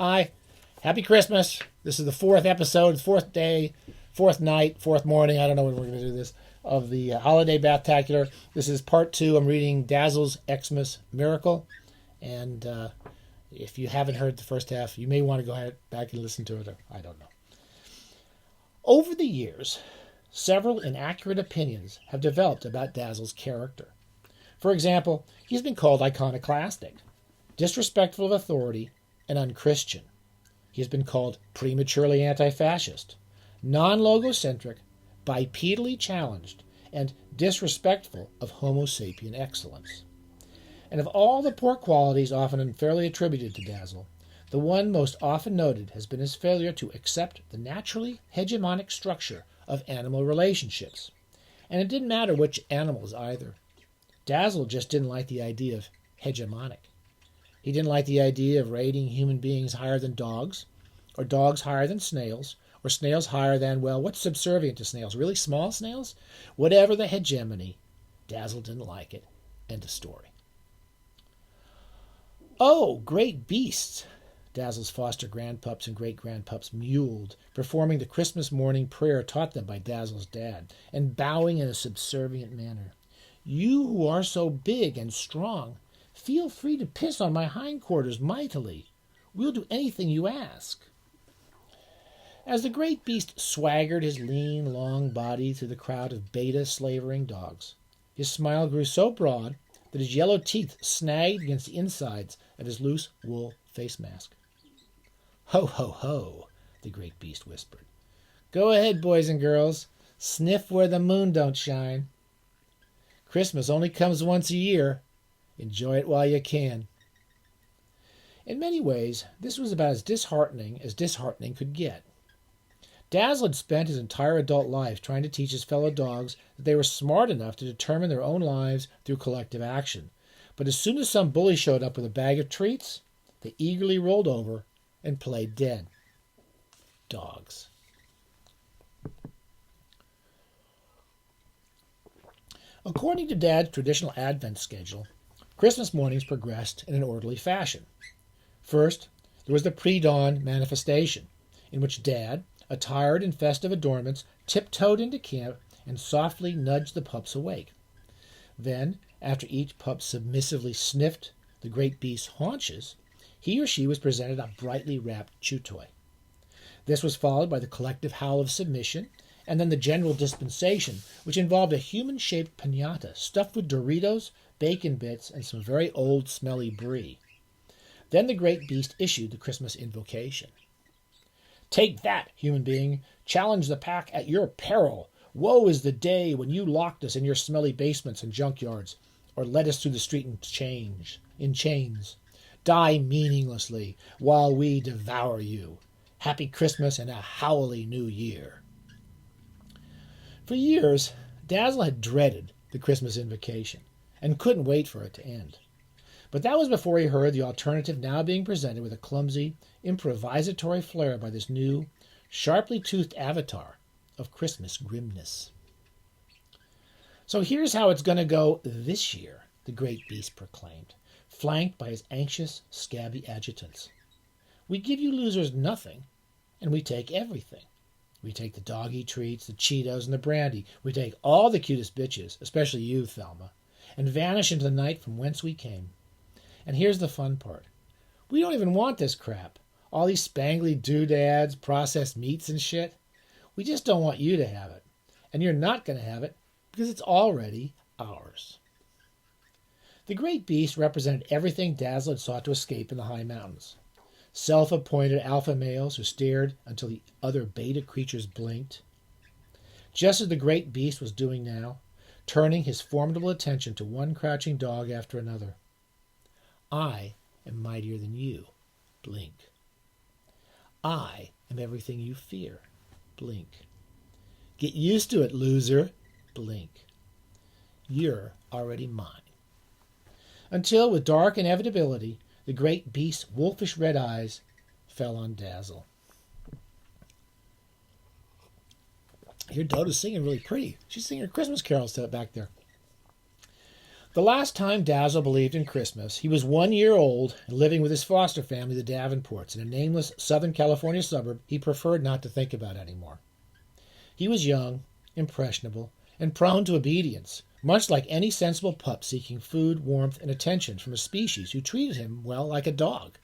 Hi, happy Christmas. This is the fourth episode, fourth day, fourth night, fourth morning. I don't know when we're going to do this, of the holiday BATHTACULAR. This is part 2. I'm reading Dazzle's Xmas Miracle. And if you haven't heard the first half, you may want to go back and listen to it. Or I don't know. Over the years, several inaccurate opinions have developed about Dazzle's character. For example, he's been called iconoclastic, disrespectful of authority, and unchristian. He has been called prematurely anti-fascist, non-logocentric, bipedally challenged, and disrespectful of Homo sapien excellence. And of all the poor qualities often unfairly attributed to Dazzle, the one most often noted has been his failure to accept the naturally hegemonic structure of animal relationships. And it didn't matter which animals either. Dazzle just didn't like the idea of hegemonic. He didn't like the idea of rating human beings higher than dogs, or dogs higher than snails, or snails higher than, well, what's subservient to snails? Really small snails? Whatever the hegemony, Dazzle didn't like it. End of story. Oh, great beasts! Dazzle's foster grandpups and great-grandpups mewled, performing the Christmas morning prayer taught them by Dazzle's dad, and bowing in a subservient manner. You who are so big and strong, feel free to piss on my hindquarters mightily. We'll do anything you ask. As the great beast swaggered his lean, long body through the crowd of beta-slavering dogs, his smile grew so broad that his yellow teeth snagged against the insides of his loose wool face mask. Ho, ho, ho, the great beast whispered. Go ahead, boys and girls. Sniff where the moon don't shine. Christmas only comes once a year. Enjoy it while you can. In many ways, this was about as disheartening could get. Dazzle had spent his entire adult life trying to teach his fellow dogs that they were smart enough to determine their own lives through collective action. But as soon as some bully showed up with a bag of treats, they eagerly rolled over and played dead. Dogs. According to Dad's traditional Advent schedule, Christmas mornings progressed in an orderly fashion. First, there was the pre-dawn manifestation, in which Dad, attired in festive adornments, tiptoed into camp and softly nudged the pups awake. Then, after each pup submissively sniffed the great beast's haunches, he or she was presented a brightly wrapped chew toy. This was followed by the collective howl of submission, and then the general dispensation, which involved a human-shaped piñata stuffed with Doritos, bacon bits, and some very old, smelly brie. Then the great beast issued the Christmas invocation. Take that, human being! Challenge the pack at your peril! Woe is the day when you locked us in your smelly basements and junkyards, or led us through the street in chains. Die meaninglessly while we devour you. Happy Christmas and a howly New Year. For years, Dazzle had dreaded the Christmas invocation and couldn't wait for it to end. But that was before he heard the alternative now being presented with a clumsy, improvisatory flair by this new, sharply toothed avatar of Christmas grimness. So here's how it's going to go this year, the great beast proclaimed, flanked by his anxious, scabby adjutants. We give you losers nothing, and we take everything. We take the doggy treats, the Cheetos, and the brandy. We take all the cutest bitches, especially you, Thelma, and vanish into the night from whence we came. And here's the fun part. We don't even want this crap. All these spangly doodads, processed meats and shit. We just don't want you to have it. And you're not going to have it because it's already ours. The great beast represented everything Dazzle had sought to escape in the high mountains. Self-appointed alpha males who stared until the other beta creatures blinked. Just as the great beast was doing now, turning his formidable attention to one crouching dog after another. I am mightier than you. Blink. I am everything you fear. Blink. Get used to it, loser. Blink. You're already mine. Until, with dark inevitability, the great beast's wolfish red eyes fell on Dazzle. I hear Doda's singing really pretty. She's singing her Christmas carols back there. The last time Dazzle believed in Christmas, he was 1 year old and living with his foster family, the Davenports, in a nameless Southern California suburb he preferred not to think about anymore. He was young, impressionable, and prone to obedience, much like any sensible pup seeking food, warmth, and attention from a species who treated him, well, like a dog.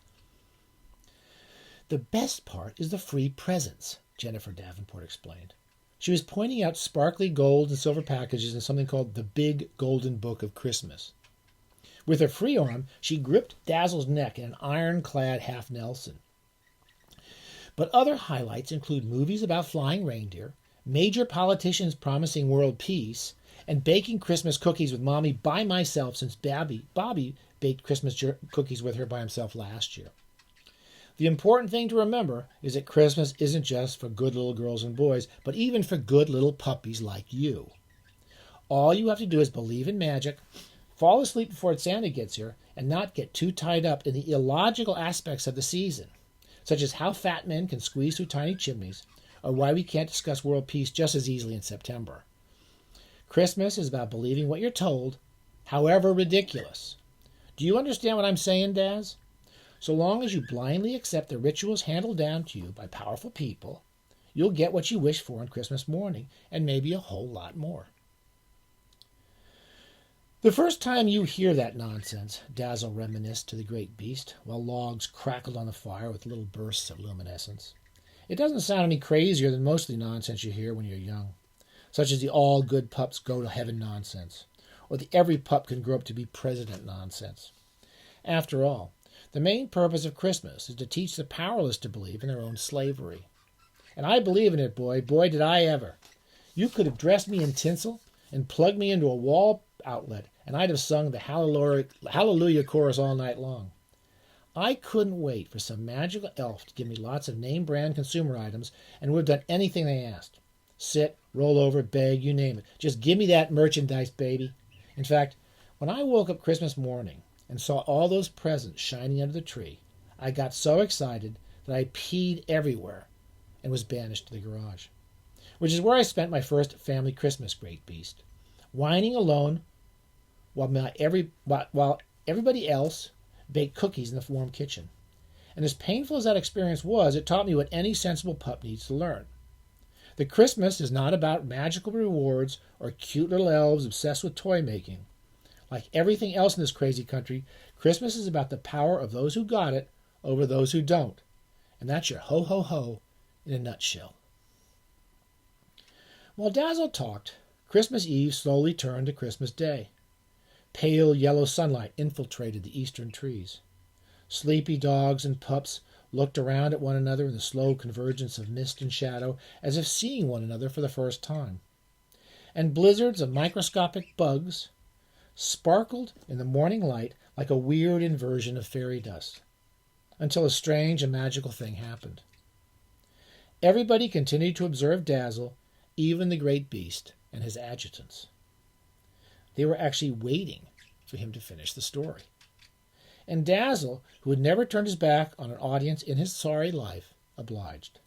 "The best part is the free presents," Jennifer Davenport explained. She was pointing out sparkly gold and silver packages in something called the Big Golden Book of Christmas. With her free arm, she gripped Dazzle's neck in an ironclad half Nelson. But other highlights include movies about flying reindeer, major politicians promising world peace, and baking Christmas cookies with Mommy by myself since Bobby baked Christmas cookies with her by himself last year. The important thing to remember is that Christmas isn't just for good little girls and boys, but even for good little puppies like you. All you have to do is believe in magic, fall asleep before Santa gets here, and not get too tied up in the illogical aspects of the season, such as how fat men can squeeze through tiny chimneys, or why we can't discuss world peace just as easily in September. Christmas is about believing what you're told, however ridiculous. Do you understand what I'm saying, Daz? So long as you blindly accept the rituals handed down to you by powerful people, you'll get what you wish for on Christmas morning, and maybe a whole lot more. The first time you hear that nonsense, Dazzle reminisced to the great beast, while logs crackled on the fire with little bursts of luminescence. It doesn't sound any crazier than most of the nonsense you hear when you're young, such as the all good pups go to heaven nonsense, or the every pup can grow up to be president nonsense. After all, the main purpose of Christmas is to teach the powerless to believe in their own slavery. And I believe in it, boy. Boy, did I ever. You could have dressed me in tinsel and plugged me into a wall outlet, and I'd have sung the Hallelujah chorus all night long. I couldn't wait for some magical elf to give me lots of name-brand consumer items and would have done anything they asked. Sit, roll over, beg, you name it. Just give me that merchandise, baby. In fact, when I woke up Christmas morning and saw all those presents shining under the tree, I got so excited that I peed everywhere and was banished to the garage, which is where I spent my first family Christmas, great beast, whining alone while everybody else baked cookies in the warm kitchen. And as painful as that experience was, it taught me what any sensible pup needs to learn. That Christmas is not about magical rewards or cute little elves obsessed with toy making. Like everything else in this crazy country, Christmas is about the power of those who got it over those who don't. And that's your ho-ho-ho in a nutshell. While Dazzle talked, Christmas Eve slowly turned to Christmas Day. Pale yellow sunlight infiltrated the eastern trees. Sleepy dogs and pups looked around at one another in the slow convergence of mist and shadow, as if seeing one another for the first time. And blizzards of microscopic bugs sparkled in the morning light like a weird inversion of fairy dust, until a strange and magical thing happened. Everybody continued to observe Dazzle, even the great beast and his adjutants. They were actually waiting for him to finish the story. And Dazzle, who had never turned his back on an audience in his sorry life, obliged.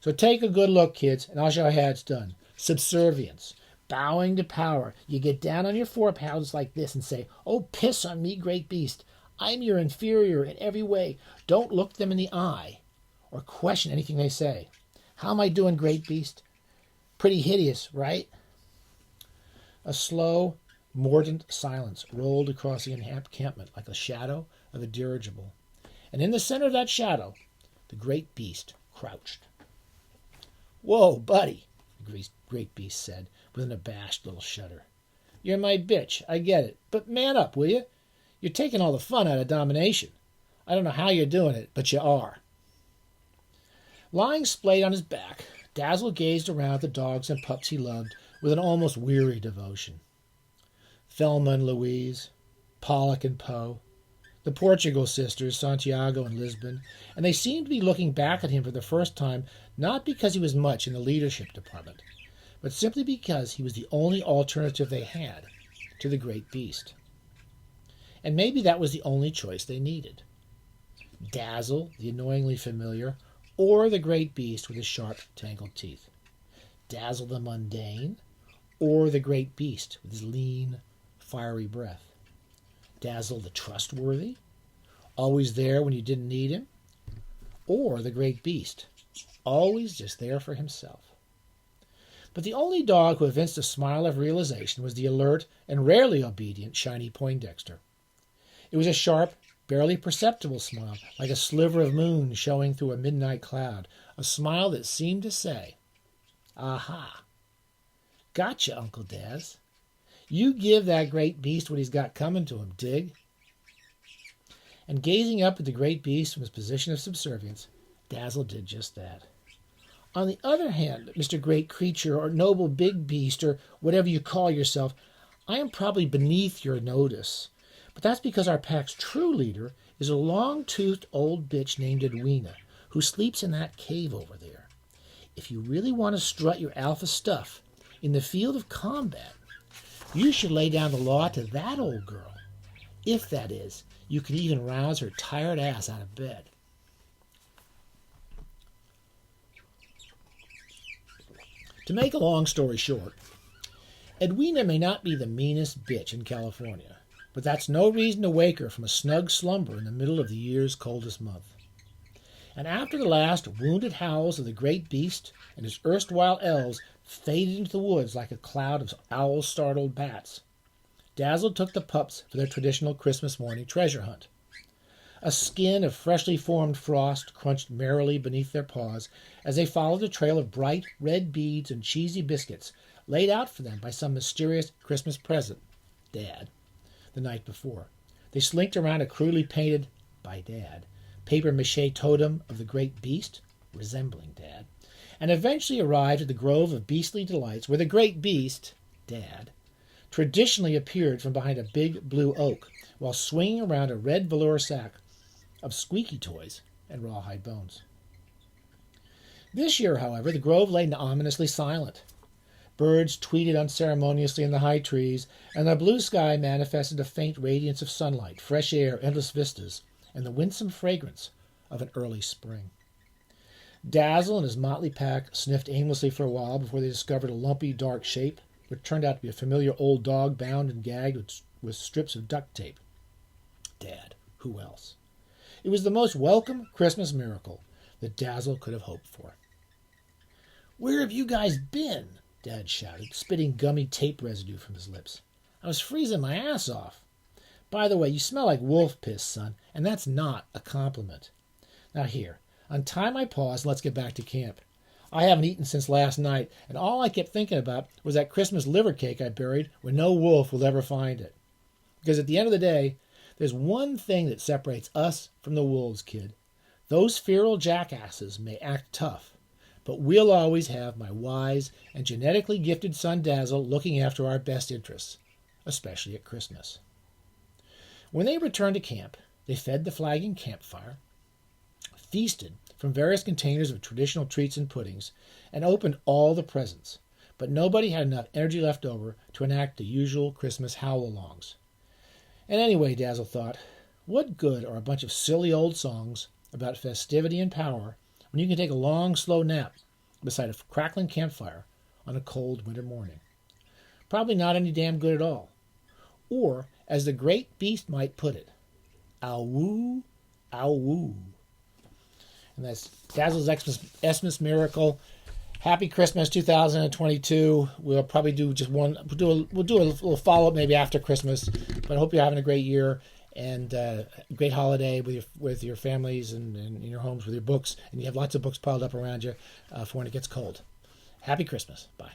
"So take a good look, kids, and I'll show you how it's done. Subservience. Bowing to power. You get down on your forepaws like this and say, 'Oh, piss on me, great beast. I'm your inferior in every way.' Don't look them in the eye or question anything they say. 'How am I doing, great beast?' 'Pretty hideous, right?'" A slow, mordant silence rolled across the encampment like the shadow of a dirigible, and in the center of that shadow, the great beast crouched. "Whoa, buddy," the great beast said, with an abashed little shudder. "You're my bitch, I get it, but man up, will you? You're taking all the fun out of domination. I don't know how you're doing it, but you are." Lying splayed on his back, Dazzle gazed around at the dogs and pups he loved with an almost weary devotion. Thelma and Louise, Pollock and Poe, the Portugal sisters, Santiago and Lisbon, and they seemed to be looking back at him for the first time, not because he was much in the leadership department, but simply because he was the only alternative they had to the great beast. And maybe that was the only choice they needed. Dazzle, the annoyingly familiar, or the great beast with his sharp, tangled teeth. Dazzle the mundane, or the great beast with his lean, fiery breath? Dazzle the trustworthy, always there when you didn't need him? Or the great beast, always just there for himself? But the only dog who evinced a smile of realization was the alert and rarely obedient Shiny Poindexter. It was a sharp, barely perceptible smile, like a sliver of moon showing through a midnight cloud, a smile that seemed to say, "Aha! Gotcha, Uncle Daz. You give that great beast what he's got coming to him, dig?" And gazing up at the great beast from his position of subservience, Dazzle did just that. On the other hand, Mr. Great Creature, or Noble Big Beast, or whatever you call yourself, I am probably beneath your notice. But that's because our pack's true leader is a long-toothed old bitch named Edwina, who sleeps in that cave over there. If you really want to strut your alpha stuff in the field of combat, you should lay down the law to that old girl. If, that is, you can even rouse her tired ass out of bed. To make a long story short, Edwina may not be the meanest bitch in California, but that's no reason to wake her from a snug slumber in the middle of the year's coldest month. And after the last wounded howls of the great beast and his erstwhile elves faded into the woods like a cloud of owl-startled bats, Dazzle took the pups for their traditional Christmas morning treasure hunt. A skin of freshly formed frost crunched merrily beneath their paws as they followed a trail of bright red beads and cheesy biscuits laid out for them by some mysterious Christmas present, Dad, the night before. They slinked around a crudely painted, by Dad, papier-mâché totem of the great beast, resembling Dad, and eventually arrived at the grove of beastly delights where the great beast, Dad, traditionally appeared from behind a big blue oak while swinging around a red velour sack of squeaky toys and rawhide bones. This year, however, the grove lay ominously silent. Birds tweeted unceremoniously in the high trees, and the blue sky manifested a faint radiance of sunlight, fresh air, endless vistas, and the winsome fragrance of an early spring. Dazzle and his motley pack sniffed aimlessly for a while before they discovered a lumpy, dark shape, which turned out to be a familiar old dog bound and gagged with strips of duct tape. Dad, who else? It was the most welcome Christmas miracle that Dazzle could have hoped for. "Where have you guys been?" Dad shouted, spitting gummy tape residue from his lips. "I was freezing my ass off. By the way, you smell like wolf piss, son, and that's not a compliment. Now here, untie my paws and let's get back to camp. I haven't eaten since last night, and all I kept thinking about was that Christmas liver cake I buried where no wolf will ever find it. Because at the end of the day, there's one thing that separates us from the wolves, kid. Those feral jackasses may act tough, but we'll always have my wise and genetically gifted son Dazzle looking after our best interests, especially at Christmas." When they returned to camp, they fed the flagging campfire, feasted from various containers of traditional treats and puddings, and opened all the presents, but nobody had enough energy left over to enact the usual Christmas howl-alongs. And anyway, Dazzle thought, what good are a bunch of silly old songs about festivity and power when you can take a long, slow nap beside a crackling campfire on a cold winter morning? Probably not any damn good at all. Or, as the great beast might put it, ow-woo, ow-woo. And that's Dazzle's Xmas Miracle. Happy Christmas 2022. We'll probably do just one. We'll do a little follow-up maybe after Christmas. But I hope you're having a great year and a great holiday with your families and in your homes with your books. And you have lots of books piled up around you for when it gets cold. Happy Christmas. Bye.